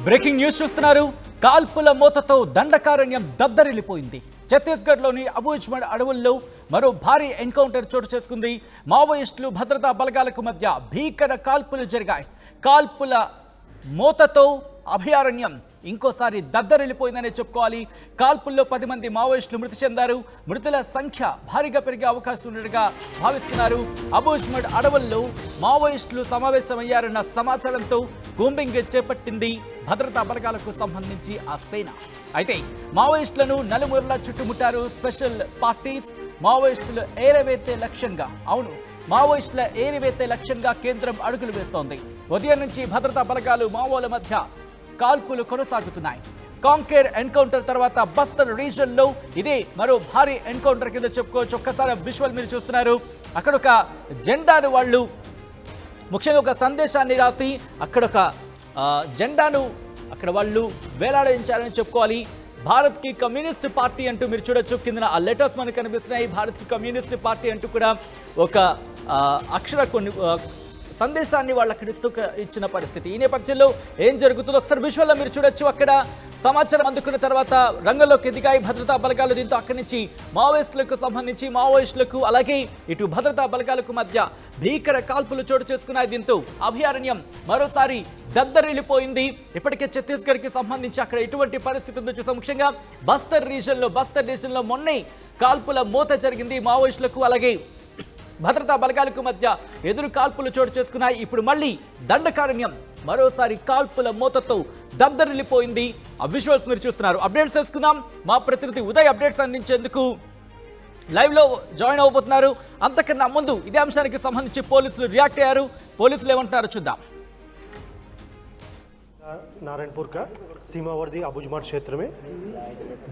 Breaking news చూస్తున్నారు. కాల్పుల మోతతో దండకారణ్యం దద్దరిల్లిపోయింది. ఛత్తీస్గఢ్లోని అబూజ్మడ్ అడవుల్లో మరో భారీ ఎన్కౌంటర్ చోటు చేసుకుంది. మావోయిస్టులు భద్రతా బలగాలకు మధ్య భీకర కాల్పులు జరిగాయి. కాల్పుల మోతతో అభయారణ్యం ఇంకోసారి దద్దరిల్లిపోయిందనే చెప్పుకోవాలి. కాల్పుల్లో 10 మంది మావోయిస్టులు మృతి చెందారు. మృతుల సంఖ్య భారీగా పెరిగే అవకాశం ఉన్నట్టుగా భావిస్తున్నారు. అబూజ్మడ్ అడవుల్లో మావోయిస్టులు సమావేశమయ్యారన్న సమాచారంతో కూంబింగ్ చేపట్టింది భద్రతా బలగాలకు సంబంధించి ఆ సేన. అయితే మావోయిస్టులను నలుమూలలా చుట్టుముట్టారు స్పెషల్ పార్టీస్. మావోయిస్టులు ఏరవేతే లక్ష్యంగా మావోయిస్టుల ఏరివేతే లక్ష్యంగా కేంద్రం అడుగులు వేస్తోంది. ఉదయం నుంచి భద్రతా బలగాలు మావోల మధ్య కాల్పులు కొనసాగుతున్నాయి. కాంకేర్ ఎన్కౌంటర్ తర్వాత బస్తర్ రీజన్ లో ఇదే మరో భారీ ఎన్కౌంటర్ కింద చెప్పుకోవచ్చు. ఒక్కసారి విజువల్ మీరు చూస్తున్నారు. అక్కడ ఒక జెండాను వాళ్ళు ముఖ్యంగా ఒక సందేశాన్ని రాసి అక్కడొక జెండాను అక్కడ వాళ్ళు వేలాడించారని చెప్పుకోవాలి. భారత్ కి కమ్యూనిస్ట్ పార్టీ అంటూ మీరు చూడొచ్చు. కింద ఆ లెటర్స్ మనకు కనిపిస్తున్నాయి. భారత్ కి కమ్యూనిస్ట్ పార్టీ అంటూ కూడా ఒక అక్షర కొన్ని సందేశాన్ని వాళ్ళు అక్కడ ఇచ్చిన పరిస్థితి. ఈ నేపథ్యంలో ఏం జరుగుతుందో ఒకసారి విజువల్లో మీరు చూడొచ్చు. అక్కడ సమాచారం అందుకున్న తర్వాత రంగంలోకి దిగాయి భద్రతా బలగాలు. దీంతో అక్కడి నుంచి మావోయిస్టులకు సంబంధించి మావోయిస్టులకు అలాగే ఇటు భద్రతా బలగాలకు మధ్య భీకర కాల్పులు చోటు చేసుకున్నాయి. దీంతో అభయారణ్యం మరోసారి దద్దరిల్లిపోయింది. ఇప్పటికే ఛత్తీస్గఢ్కి సంబంధించి అక్కడ ఎటువంటి పరిస్థితి ఉందో చూసాం. ముఖ్యంగా బస్తర్ రీజన్లో మొన్నే కాల్పుల మోత జరిగింది. మావోయిస్టులకు అలాగే భద్రతా బలగాలకు మధ్య ఎదురు కాల్పులు చోటు చేసుకున్నాయి. ఇప్పుడు మళ్ళీ దండకారణ్యం మరోసారి కాల్పుల మోతతో దద్దరిల్లిపోయింది. ఆ విజువల్స్ మీరు చూస్తున్నారు. అప్డేట్స్ చేసుకుందాం. మా ప్రతినిధి ఉదయ్ అప్డేట్స్ అందించేందుకు లైవ్ లో జాయిన్ అవబోతున్నారు. అంతకన్నా ముందు ఇదే అంశానికి సంబంధించి పోలీసులు రియాక్ట్ అయ్యారు. పోలీసులు ఏమంటున్నారో చూద్దాం. नारायणपुर का सीमावर्ती अबूजमड क्षेत्र में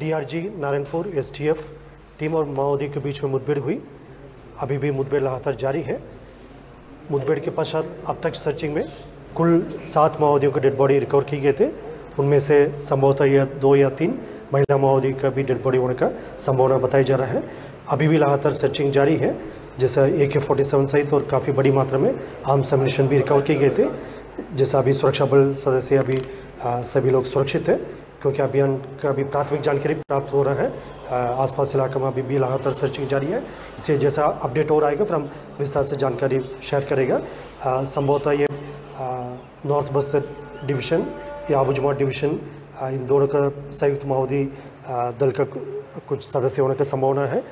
डीआरजी नारायणपुर एसटीएफ टीम और माओवादी के बीच में मुठभेड़ हुई. अभी भी मुठभेड़ लगातार जारी है. मुठभेड़ के पश्चात अब तक सर्चिंग में कुल 7 माओवादियों के डेड बॉडी रिकवर किए गए थे. उनमें से संभवतः यह 2 या 3 महिला माओवादी का भी डेड बॉडी होने का संभावना बताया जा रहा है. अभी भी लगातार सर्चिंग जारी है. जैसा AK-47 सहित और काफ़ी बड़ी मात्रा में आर्म्स एम्युनिशन भी रिकवर किए गए थे. जैसा अभी सुरक्षा बल सदस्य अभी सभी लोग सुरक्षित है क्योंकि अभियान का अभी प्राथमिक जानकारी प्राप्त हो रहा है. आसपास इलाके में अभी भी लगातार सर्चिंग जारी है. इससे जैसा अपडेट हो आएगा फिर हम विस्तार से जानकारी शेयर करेगा. संभवतः ये नॉर्थ बस्तर डिवीज़न या अबूजमड डिवीज़न इन दोनों का संयुक्त माओवादी दल का कुछ सदस्य होने का संभावना है.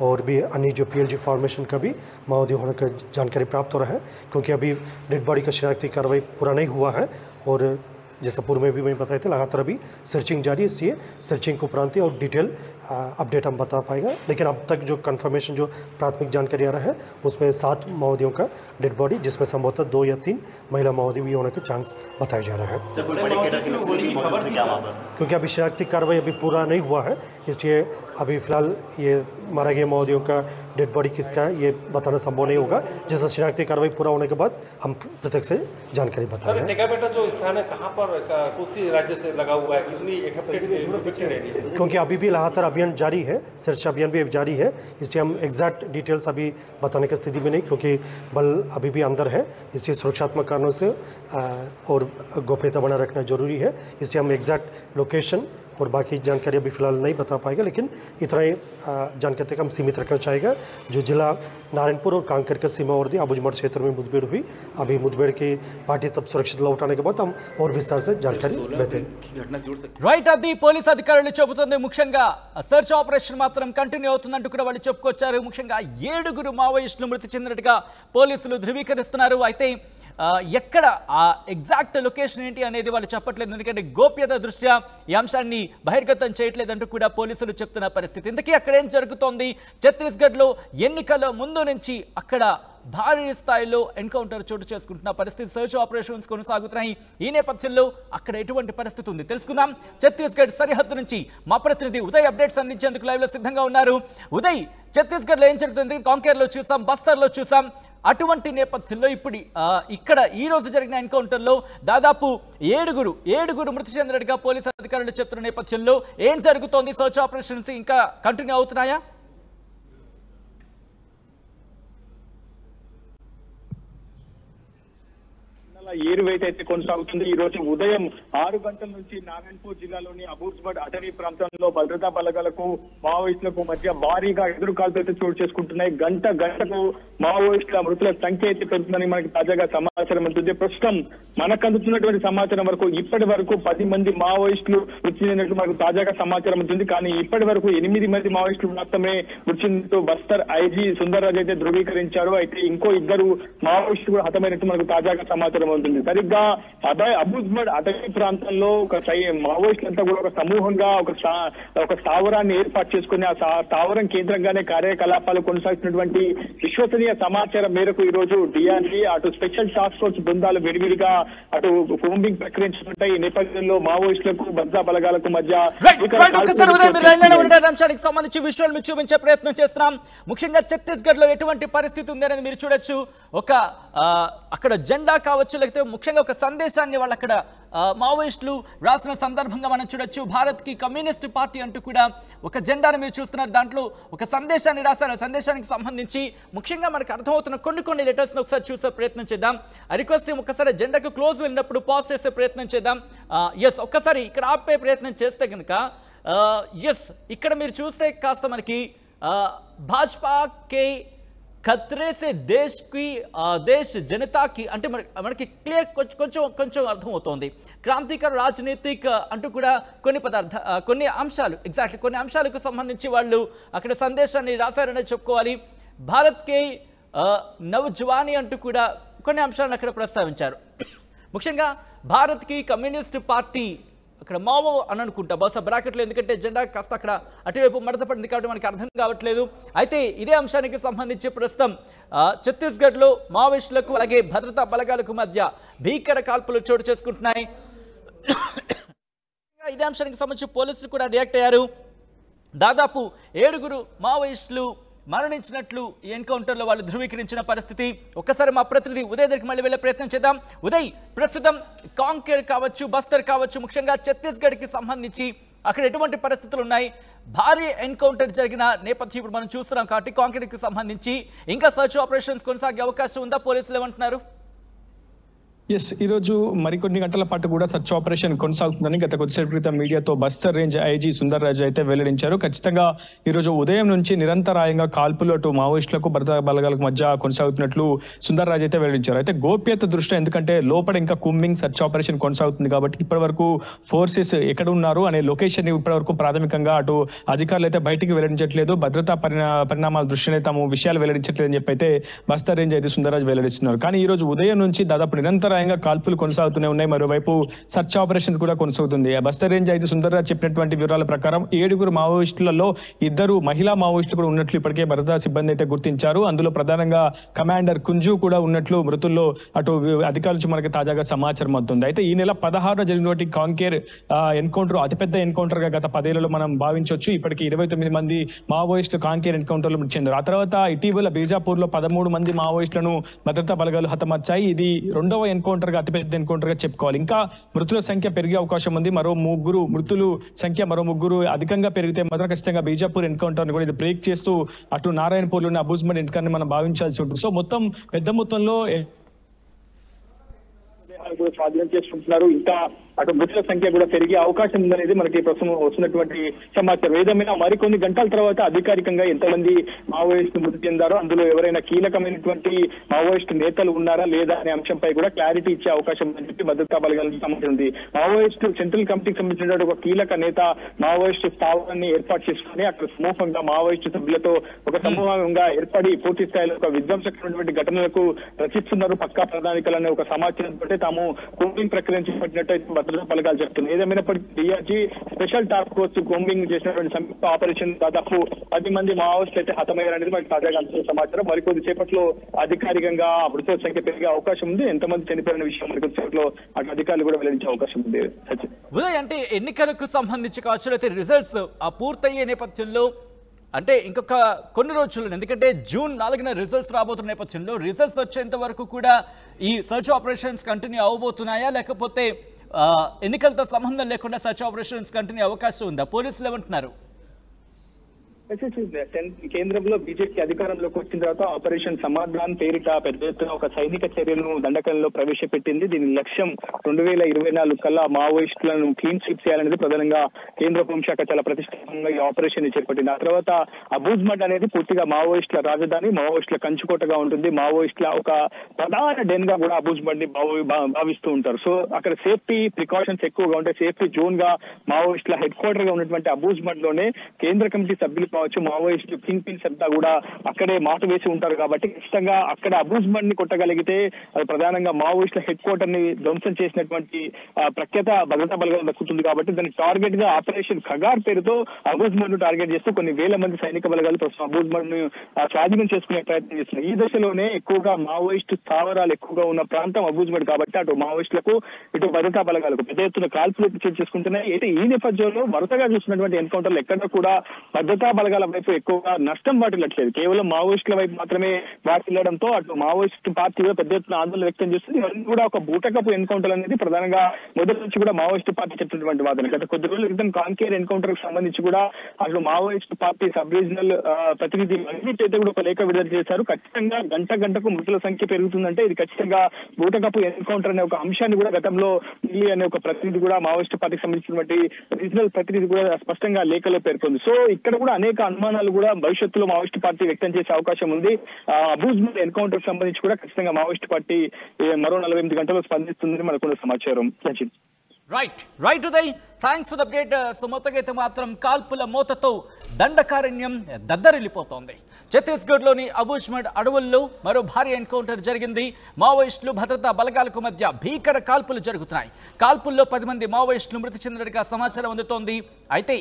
और भी अन्य जो PLG फॉर्मेशन का भी माओवादी होने का जानकारी प्राप्त हो रहा है क्योंकि अभी डेड बॉडी का शनाख्ती कार्रवाई पूरा नहीं हुआ है. और जैसा पूर्व में भी मैं बताया था लगातार अभी सर्चिंग जारी है. इसलिए सर्चिंग को उपरांत और डिटेल अपडेट हम बता पाएगा. लेकिन अब तक जो कंफर्मेशन जो प्राथमिक जानकारी आ रहा है उसमें 7 माओवादियों का डेड बॉडी जिसमें संभवतः 2 या 3 महिला माओवादी भी होने का चांस बताया जा रहा है. क्योंकि अभी शनाख्ती कार्रवाई अभी पूरा नहीं हुआ है इसलिए अभी फिलहाल ये मारा गया माओवादियों का डेड बॉडी किसका है ये बताना संभव नहीं होगा. जैसा शनाख्ती कार्रवाई पूरा होने के बाद हम प्रत्यक्ष से जानकारी बताएंगे. टेकाबेटा जो स्थान है कहाँ पर उसी राज्य से लगा हुआ है कितनी क्योंकि अभी भी लगातार अभियान जारी है. सर्च अभियान भी जारी है इसलिए हम एग्जैक्ट डिटेल्स अभी बताने की स्थिति में नहीं क्योंकि बल अभी भी अंदर है. इसलिए सुरक्षात्मक कारणों से और गोपनीयता बनाए रखना जरूरी है. इसलिए हम एग्जैक्ट लोकेशन और बाकी जानकारी अभी फिलहाल नहीं बता पाएगा. लेकिन इतना ही जानकारी तक हम सीमित रखना चाहेगा. जो जिला नारायणपुर और कांकेर के सीमावर्ती अबूजमड क्षेत्र में मुठभेड़ हुई. अभी मुठभेड़ की पार्टी तब सुरक्षित लौटाने के बाद हम और विस्तार से जानकारी देते हैं. రైట్ అది పోలీస్ అధికారులు చెబుతుంది. ముఖ్యంగా సర్చ్ ఆపరేషన్ మాత్రం కంటిన్యూ అవుతుందంటూ కూడా వాళ్ళు చెప్పుకొచ్చారు. ముఖ్యంగా 7 మావోయిస్టులు మృతి చెందినట్టుగా పోలీసులు ధృవీకరిస్తున్నారు. అయితే ఎక్కడ ఆ ఎగ్జాక్ట్ లొకేషన్ ఏంటి అనేది వాళ్ళు చెప్పట్లేదు. ఎందుకంటే గోప్యత దృష్ట్యా ఈ అంశాన్ని బహిర్గతం చేయట్లేదంటూ కూడా పోలీసులు చెప్తున్న పరిస్థితి. ఇంతకీ అక్కడ ఏం జరుగుతోంది? ఛత్తీస్గఢ్లో ఎన్నికల ముందు నుంచి అక్కడ భారీ స్థాయిలో ఎన్కౌంటర్ చోటు చేసుకుంటున్న పరిస్థితి. సర్చ్ ఆపరేషన్స్ కొనసాగుతున్నాయి. ఈ నేపథ్యంలో అక్కడ ఎటువంటి పరిస్థితి ఉంది తెలుసుకుందాం. ఛత్తీస్గఢ్ సరిహద్దు నుంచి మా ప్రతినిధి ఉదయ్ అప్డేట్స్ అందించేందుకు లైవ్ లో సిద్ధంగా ఉన్నారు. ఉదయ్, ఛత్తీస్గఢ్లో ఏం జరుగుతుంది? కాంకేర్లో చూసాం, బస్తర్లో చూసాం. అటువంటి నేపథ్యంలో ఇప్పుడు ఇక్కడ ఈ రోజు జరిగిన ఎన్కౌంటర్లో దాదాపు 7 మృతి చెందినట్టుగా పోలీసు అధికారులు చెప్తున్న నేపథ్యంలో ఏం జరుగుతోంది? సర్చ్ ఆపరేషన్స్ ఇంకా కంటిన్యూ అవుతున్నాయా? ఏరువేట అయితే కొనసాగుతుంది. ఈ రోజు ఉదయం 6 గంటల నుంచి నారాయణపూర్ జిల్లాలోని అబూజ్బడ్ అటవీ ప్రాంతంలో భద్రతా బలగాలకు మావోయిస్టులకు మధ్య భారీగా ఎదురుకాల్పులు అయితే చోటు చేసుకుంటున్నాయి. గంటకు మావోయిస్టుల మృతుల సంఖ్య అయితే పెరుగుతుందని మనకి తాజాగా సమాచారం ఉంటుంది. ప్రస్తుతం మనకు అందుతున్నటువంటి సమాచారం వరకు ఇప్పటి వరకు 10 మంది మావోయిస్టులు మృతి చెందినట్లు మనకు తాజాగా సమాచారం ఉంటుంది. కానీ ఇప్పటి వరకు 8 మంది మావోయిస్టులు మాత్రమే మృతి చెందినట్టు బస్తర్ ఐజీ సుందర్ రాజ్ అయితే ధృవీకరించారు. అయితే ఇంకో 2 మావోయిస్టులు కూడా హతమైనట్టు మనకు తాజాగా సమాచారం ఉంటుంది. సరిగ్గా అబూజ్బడ్ అటవీ ప్రాంతంలో మావోయిస్టులంతా కూడా ఒక సమూహంగా ఒక స్థావరాన్ని ఏర్పాటు చేసుకుని ఆ స్థావరం కేంద్రంగానే కార్యకలాపాలు కొనసాగుతున్నటువంటి విశ్వసనీయ సమాచారం మేరకు ఈ రోజు డిఆర్జీ అటు స్పెషల్ టాస్క్ ఫోర్స్ బృందాలు విడివిడిగా అటు కూంబింగ్ ప్రక్రియించుకుంటాయి. ఈ నేపథ్యంలో మావోయిస్టులకు భద్రతా బలగాలకు మధ్య అంశానికి సంబంధించి విజువల్ మీకు చూపించే ప్రయత్నం చేస్తున్నాం. ముఖ్యంగా ఛత్తీస్గఢ్ లో ఎటువంటి పరిస్థితి ఉంది అనేది మీరు చూడొచ్చు. అక్కడ జెండా కావచ్చు, లేకపోతే ముఖ్యంగా ఒక సందేశాన్ని వాళ్ళు అక్కడ మావోయిస్టులు రాసిన సందర్భంగా మనం చూడొచ్చు. భారత్ కి కమ్యూనిస్ట్ పార్టీ అంటూ కూడా ఒక జెండాను మీరు చూస్తున్నారు. దాంట్లో ఒక సందేశాన్ని రాశారు. ఆ సందేశానికి సంబంధించి ముఖ్యంగా మనకు అర్థమవుతున్న కొన్ని లెటర్స్ ని ఒకసారి చూసే ప్రయత్నం చేద్దాం. ఐ రిక్వెస్ట్ ఒకసారి జెండాకు క్లోజ్ వెళ్ళినప్పుడు పాజ్ చేసే ప్రయత్నం చేద్దాం. ఎస్, ఒక్కసారి ఇక్కడ ఆపే ప్రయత్నం చేస్తే కనుక ఎస్, ఇక్కడ మీరు చూస్తే కాస్త మనకి భాజపా కే ఖత్రే సే దేశ్ జనతాకి అంటే మనకి క్లియర్ కొంచెం అర్థమవుతోంది. క్రాంతికర రాజనీతిక్ అంటూ కూడా కొన్ని అంశాలకు సంబంధించి వాళ్ళు అక్కడ సందేశాన్ని రాశారనే చెప్పుకోవాలి. భారత్ కే నవజవాని అంటూ కూడా కొన్ని అంశాలను అక్కడ ప్రస్తావించారు. ముఖ్యంగా భారత్కి కమ్యూనిస్ట్ పార్టీ అక్కడ మావో అని అనుకుంటా బహుశా బ్రాకెట్లో, ఎందుకంటే జెండా కాస్త అక్కడ అటువైపు మడత పడింది కాబట్టి మనకి అర్థం కావట్లేదు. అయితే ఇదే అంశానికి సంబంధించి ప్రస్తుతం ఛత్తీస్గఢ్లో మావోయిస్టులకు అలాగే భద్రతా బలగాలకు మధ్య భీకర కాల్పులు చోటు చేసుకుంటున్నాయి. ఇదే అంశానికి సంబంధించి పోలీసులు కూడా రియాక్ట్ అయ్యారు. దాదాపు 7 మావోయిస్టులు మరణించినట్లు ఈ ఎన్కౌంటర్లో వాళ్ళు ధృవీకరించిన పరిస్థితి. ఒక్కసారి మా ప్రతినిధి ఉదయ్ దగ్గరికి మళ్ళీ వెళ్ళే ప్రయత్నం చేద్దాం. ఉదయ్, ప్రస్తుతం కాంకేర్ కావచ్చు, బస్తర్ కావచ్చు, ముఖ్యంగా ఛత్తీస్గఢ్కి సంబంధించి అక్కడ ఎటువంటి పరిస్థితులు ఉన్నాయి? భారీ ఎన్కౌంటర్ జరిగిన నేపథ్యం ఇప్పుడు మనం చూస్తున్నాం కాబట్టి కాంకేర్కి సంబంధించి ఇంకా సర్చ్ ఆపరేషన్స్ కొనసాగే అవకాశం ఉందా? పోలీసులు ఏమంటున్నారు? ఈ రోజు మరికొన్ని గంటల పాటు కూడా సర్చ్ ఆపరేషన్ కొనసాగుతుందని గత కొద్దిసేపు క్రితం మీడియాతో బస్తర్ రేంజ్ ఐజీ సుందర్ రాజ్ అయితే వెల్లడించారు. ఖచ్చితంగా ఈ రోజు ఉదయం నుంచి నిరంతరాయంగా కాల్పులు అటు మావోయిస్టులకు భద్రతా బలగాలకు మధ్య కొనసాగుతున్నట్లు సుందర్ రాజ్ అయితే వెల్లడించారు. అయితే గోప్యత దృష్ట్యా, ఎందుకంటే లోపల ఇంకా కూంబింగ్ సర్చ్ ఆపరేషన్ కొనసాగుతుంది కాబట్టి ఇప్పటి వరకు ఫోర్సెస్ ఎక్కడ ఉన్నారు అనే లొకేషన్ ఇప్పటి వరకు ప్రాథమికంగా అటు అధికారులు అయితే బయటికి వెల్లడించట్లేదు. భద్రతా పరిణామాల దృష్ట్యానే తాము విషయాలు వెల్లడించట్లేదు అని చెప్పి అయితే బస్తర్ రేంజ్ అయితే సుందర్ రాజ్ వెల్లడిస్తున్నారు. కానీ ఈ రోజు ఉదయం నుంచి దాదాపు నిరంతర కాల్పులు కొనసాగుతూనే ఉన్నాయి. మరోవైపు సర్చ్ ఆపరేషన్ కూడా కొనసాగుతుంది. బస్తర్ రేంజ్ అయితే సుందర్ రాజ్ చెప్పినటువంటి వివరాల ప్రకారం 7 మావోయిస్టులలో 2 మహిళా మావోయిస్టులు కూడా ఉన్నట్లు ఇప్పటికే భద్రతా సిబ్బంది అయితే గుర్తించారు. అందులో ప్రధానంగా కమాండర్ కుంజు కూడా ఉన్నట్లు మృతుల్లో అటు అధికారుల నుంచి మనకి తాజాగా సమాచారం అవుతుంది. అయితే ఈ నెల 16 జరిగినటువంటి కాంకేర్ ఎన్కౌంటర్ అతిపెద్ద ఎన్కౌంటర్ గా గత 10 ఏళ్లలో మనం భావించవచ్చు. ఇప్పటికి 29 మంది మావోయిస్టులు కాంకేర్ ఎన్కౌంటర్ లో మృతి చెందారు. ఆ తర్వాత ఇటీవల బీజాపూర్ లో 13 మంది మావోయిస్టులను భద్రతా బలగాలు హతమార్చాయి. ఇది 2వ ఎన్కౌంటర్ గా అతిపెద్ద ఎన్కౌంటర్ గా చెప్పుకోవాలి. ఇంకా మృతుల సంఖ్య పెరిగే అవకాశం ఉంది. మరో 3 మృతులు సంఖ్య మరో 3 అధికంగా పెరిగితే మాత్రం ఖచ్చితంగా బీజాపూర్ ఎన్కౌంటర్ కూడా ఇది బ్రేక్ చేస్తూ అటు నారాయణపూర్లోని అబూజ్బడ్ ఎన్కౌంటర్ మనం భావించాల్సి ఉంటుంది. సో మొత్తం పెద్ద మొత్తంలో స్వాధీనం చేసుకుంటున్నారు. ఇంకా అటు మృతుల సంఖ్య కూడా పెరిగే అవకాశం ఉందనేది మనకి ప్రస్తుతం వస్తున్నటువంటి సమాచారం. ఏదేమైనా మరికొన్ని గంటల తర్వాత అధికారికంగా ఎంతమంది మావోయిస్టులు మృతి చెందారో, అందులో ఎవరైనా కీలకమైనటువంటి మావోయిస్టు నేతలు ఉన్నారా లేదా అనే అంశంపై కూడా క్లారిటీ ఇచ్చే అవకాశం ఉందని చెప్పి భద్రతా బలగాలకు సమాచారం ఉంది. మావోయిస్టు సెంట్రల్ కమిటీకి సంబంధించిన ఒక కీలక నేత మావోయిస్టు స్థావరాన్ని ఏర్పాటు చేసుకుని అక్కడ సమూహంగా మావోయిస్టు సభ్యులతో ఒక సమూహంగా ఏర్పడి పూర్తి స్థాయిలో ఒక విధ్వంసకరమైనటువంటి ఘటనలకు రచిస్తున్నారు పక్కా ప్రణాళికలనే ఒక సమాచారంతో తాము కూంబింగ్ ప్రక్రియ చేపట్టినట్టు భద్రతా బలగాలు చెప్తున్నాయి. ఏదేమైనప్పటికీ DRG special task force combing చేసినటువంటి సంయుక్త ఆపరేషన్ దాదాపు 10 మంది మావోయిస్టులు అయితే హతమయ్యారనేది మనకి తాజాగా అందిన సమాచారం. మరికొద్ది సేపట్లో అధికారికంగా మృతుల సంఖ్య పెరిగే అవకాశం ఉంది. ఎంతమంది చనిపోయిన విషయం మరికొద్ది సేపట్లో అటు అధికారులు కూడా వెల్లడించే అవకాశం ఉంది. ఉదయ్, అంటే ఎన్నికలకు సంబంధించి కావచ్చు, అయితే రిజల్ట్స్ పూర్తయ్యే నేపథ్యంలో అంటే ఇంకొక కొన్ని రోజులు, ఎందుకంటే జూన్ 4న రిజల్ట్స్ రాబోతున్న నేపథ్యంలో రిజల్ట్స్ వచ్చేంత వరకు కూడా ఈ సర్చ్ ఆపరేషన్స్ కంటిన్యూ అవబోతున్నాయా, లేకపోతే ఎన్నికలతో సంబంధం లేకుండా సర్చ్ ఆపరేషన్స్ కంటిన్యూ అవకాశం ఉందా? పోలీసులు ఏమంటున్నారు? కేంద్రంలో బీజేపీ అధికారంలోకి వచ్చిన తర్వాత ఆపరేషన్ సమాధాన్ పేరిట పెద్ద ఎత్తున ఒక సైనిక చర్యలను దండకంలో ప్రవేశపెట్టింది. దీని లక్ష్యం 2024 కల్లా మావోయిస్టులను క్లీన్ స్వీప్ చేయాలనేది ప్రధానంగా కేంద్ర హోంశాఖ చాలా ప్రతిష్టాత్మకంగా ఈ ఆపరేషన్ చేపట్టింది. ఆ తర్వాత అబూజ్మడ్ అనేది పూర్తిగా మావోయిస్టుల రాజధాని, మావోయిస్టుల కంచుకోటగా ఉంటుంది. మావోయిస్టుల ఒక ప్రధాన డెన్ గా కూడా అబూజ్మడ్ ని భావిస్తూ ఉంటారు. సో అక్కడ సేఫ్టీ ప్రికాషన్స్ ఎక్కువగా ఉంటాయి. సేఫ్టీ జోన్ గా మావోయిస్టుల హెడ్ క్వార్టర్ గా ఉన్నటువంటి అబూజ్మడ్ లోనే కేంద్ర కమిటీ సభ్యులు కావచ్చు, మావోయిస్టు కింగ్ పిన్స్ అంతా కూడా అక్కడే మాట వేసి ఉంటారు. కాబట్టి ఖచ్చితంగా అక్కడ అబూజ్మడ్ ని కొట్టగలిగితే అది ప్రధానంగా మావోయిస్టుల హెడ్ క్వార్టర్ ని ధ్వంసం చేసినటువంటి ప్రఖ్యాత భద్రతా బలగాలు దక్కుతుంది. కాబట్టి దానికి టార్గెట్ గా ఆపరేషన్ ఖగార్ పేరుతో అబూజ్మడ్ ను టార్గెట్ చేస్తూ కొన్ని వేల మంది సైనిక బలగాలు ప్రస్తుతం అబూజ్మడ్ ను స్వాధీనం చేసుకునే ప్రయత్నం చేస్తున్నారు. ఈ దశలోనే ఎక్కువగా మావోయిస్టు స్థావరాలు ఎక్కువగా ఉన్న ప్రాంతం అబూజ్మడ్ కాబట్టి అటు మావోయిస్టులకు ఇటు భద్రతా బలగాలకు పెద్ద ఎత్తున కాల్పులు చేసుకుంటున్నాయి. అయితే ఈ నేపథ్యంలో వరుసగా చూస్తున్నటువంటి ఎన్కౌంటర్లు ఎక్కడ కూడా భద్రతా బలగాల వైపు ఎక్కువగా నష్టం వాటిల్లట్లేదు. కేవలం మావోయిస్టుల వైపు మాత్రమే వాటిల్లడంతో అటు మావోయిస్టు పార్టీ పెద్ద ఎత్తున ఆందోళన వ్యక్తం చేస్తుంది. ఇవన్నీ కూడా ఒక బూటకపు ఎన్కౌంటర్ అనేది ప్రధానంగా మొదటి నుంచి కూడా మావోయిస్టు పార్టీ చెప్పినటువంటి వాదన. గత కొద్ది రోజుల క్రితం కాంకేర్ ఎన్కౌంటర్ కు సంబంధించి కూడా అటు మావోయిస్టు పార్టీ సబ్ రీజనల్ ప్రతినిధి మహేష్ అయితే కూడా ఒక లేఖ విడుదల చేశారు. ఖచ్చితంగా గంటకు మృతుల సంఖ్య పెరుగుతుందంటే ఇది ఖచ్చితంగా బూటకపు ఎన్కౌంటర్ అనే ఒక అంశాన్ని కూడా గతంలో ఢిల్లీ అనే ఒక ప్రతినిధి కూడా మావోయిస్టు పార్టీకి సంబంధించినటువంటి రీజనల్ ప్రతినిధి కూడా స్పష్టంగా లేఖలో పేర్కొంది. సో ఇక్కడ కూడా అనేక అనుమానాలు కూడా భవిష్యత్తులో మావోయిస్టు పార్టీ వ్యక్తం చేసే అవకాశం ఉంది. అబూజ్మడ్ ఎన్కౌంటర్ సంబంధించి కూడా ఖచ్చితంగా మావోయిస్టు పార్టీ మరో 48 గంటల్లో స్పందిస్తుందని మనకున్న సమాచారం. Right Uday, thanks for the update. So మొత్తంగా అయితే మాత్రం కాల్పుల మోతతో దండకారణ్యం దద్దరిల్లిపోతోంది. ఛత్తీస్గఢ్లోని అబూజ్మడ్ అడవుల్లో మరో భారీ ఎన్కౌంటర్ జరిగింది. మావోయిస్టులు భద్రతా బలగాలకు మధ్య భీకర కాల్పులు జరుగుతున్నాయి. కాల్పుల్లో 10 మంది మావోయిస్టులు మృతి చెందినట్టుగా సమాచారం అందుతోంది. అయితే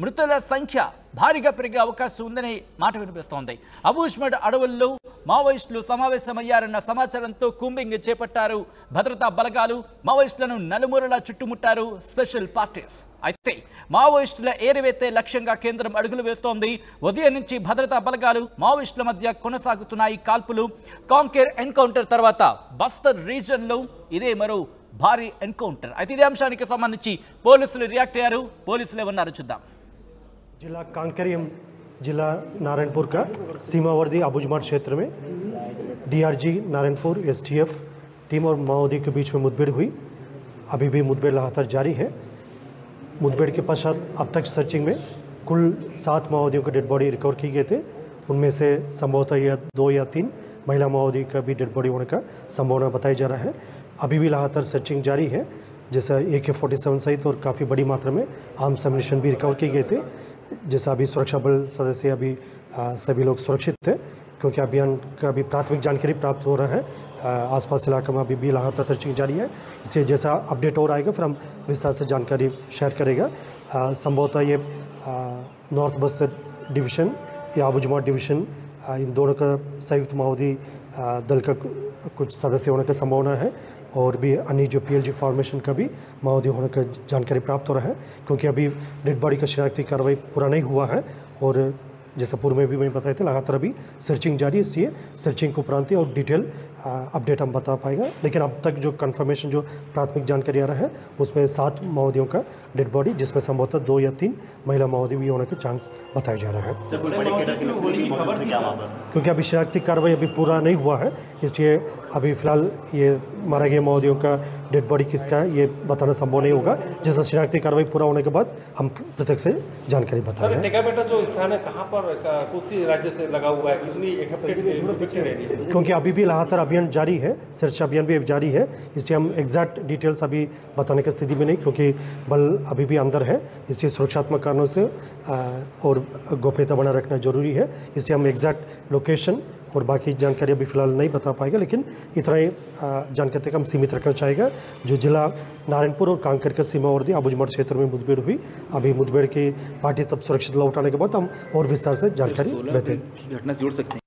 మృతుల సంఖ్య భారీగా పెరిగే అవకాశం ఉందనే మాట వినిపిస్తోంది. అబూజ్మడ్ అడవుల్లో మావోయిస్టులు సమావేశమయ్యారన్న సమాచారంతో కూంబింగ్ చేపట్టారు భద్రతా బలగాలు. మావోయిస్టులను నలుమూలలా చుట్టుముట్టారు స్పెషల్ పార్టీస్. అయితే మావోయిస్టుల ఏరివేతే లక్ష్యంగా కేంద్రం అడుగులు వేస్తోంది. ఉదయం నుంచి భద్రతా బలగాలు మావోయిస్టుల మధ్య కొనసాగుతున్నాయి కాల్పులు. కాంకేర్ ఎన్కౌంటర్ తర్వాత బస్తర్ రీజన్లో ఇదే మరో భారీ ఎన్కౌంటర్. అయితే ఇదే అంశానికి సంబంధించి పోలీసులు రియాక్ట్ అయ్యారు. పోలీసులు ఏమన్నారు చూద్దాం. जिला कांकेरियम जिला नारायणपुर का सीमावर्ती अबूज्मड क्षेत्र में डीआरजी नारायणपुर एसटीएफ टीम और माओवादी के बीच में मुठभेड़ हुई. अभी भी मुठभेड़ लगातार जारी है. मुठभेड़ के पश्चात अब तक सर्चिंग में कुल 7 माओवादियों के डेड बॉडी रिकवर किए गए थे. उनमें से संभवतः या 2 या 3 महिला माओवादी का भी डेड बॉडी होने का संभावना बताया जा रहा है. अभी भी लगातार सर्चिंग जारी है. जैसा AK-47 सहित और काफ़ी बड़ी मात्रा में आर्म्स एम्युनिशन भी रिकवर किए गए थे. जैसा अभी सुरक्षा बल सदस्य अभी सभी लोग सुरक्षित थे क्योंकि अभियान का भी प्राथमिक जानकारी प्राप्त हो रहा है. आसपास इलाके में अभी भी लगातार सर्चिंग जारी है. इसलिए जैसा अपडेट और आएगा फिर हम विस्तार से जानकारी शेयर करेगा. संभवतः ये नॉर्थ बस्तर डिवीज़न या अबूज्मड डिवीज़न इन दोनों का संयुक्त माओवादी दल का कुछ सदस्य होने की संभावना है. और भी अन्य जो PLG फॉर्मेशन का भी माओवादी होने का जानकारी प्राप्त हो रहा है क्योंकि अभी डेड बॉडी का शनाख्ती कार्रवाई पूरा नहीं हुआ है. और जैसा पूर्व में भी मैं बताया था लगातार अभी सर्चिंग जारी है. इसलिए सर्चिंग को उपरांत और डिटेल अपडेट हम बता पाएगा. लेकिन अब तक जो कंफर्मेशन जो प्राथमिक जानकारी आ रहा है उसमें 7 माओवादियों का डेड बॉडी जिसमें संभवतः 2 या 3 महिला माओवादी भी होने का चांस बताया जा रहा है. क्योंकि अभी शनाख्ती कार्रवाई अभी पूरा नहीं हुआ है इसलिए अभी फिलहाल ये मारा गया माओवादियों का डेड बॉडी किसका है ये बताना संभव नहीं होगा. जैसा शनाख्ती कार्रवाई पूरा होने के बाद हम प्रत्यक्ष से जानकारी बता रहे हैं. टेकाबेटा जो स्थान है कहाँ पर कोसी राज्य से लगा हुआ है, कितनी क्योंकि अभी भी लगातार अभियान जारी है, सर्च अभियान भी जारी है. इसलिए हम एग्जैक्ट डिटेल्स अभी बताने की स्थिति में नहीं क्योंकि बल अभी भी अंदर है. इसलिए सुरक्षात्मक कारणों से और गोपनीयता बनाए रखना जरूरी है. इसलिए हम एग्जैक्ट लोकेशन और बाकी जानकारी अभी फिलहाल नहीं बता पाएगा. लेकिन इतना ही जानकारी तक हम सीमित रखना चाहेगा. जो जिला नारायणपुर और कांकेर के सीमावर्ती अबूज्मड क्षेत्र में मुठभेड़ हुई. अभी मुठभेड़ की पार्टी तब सुरक्षित लौटाने के बाद हम और विस्तार से जानकारी देते हैं. घटना जोड़ सकते हैं.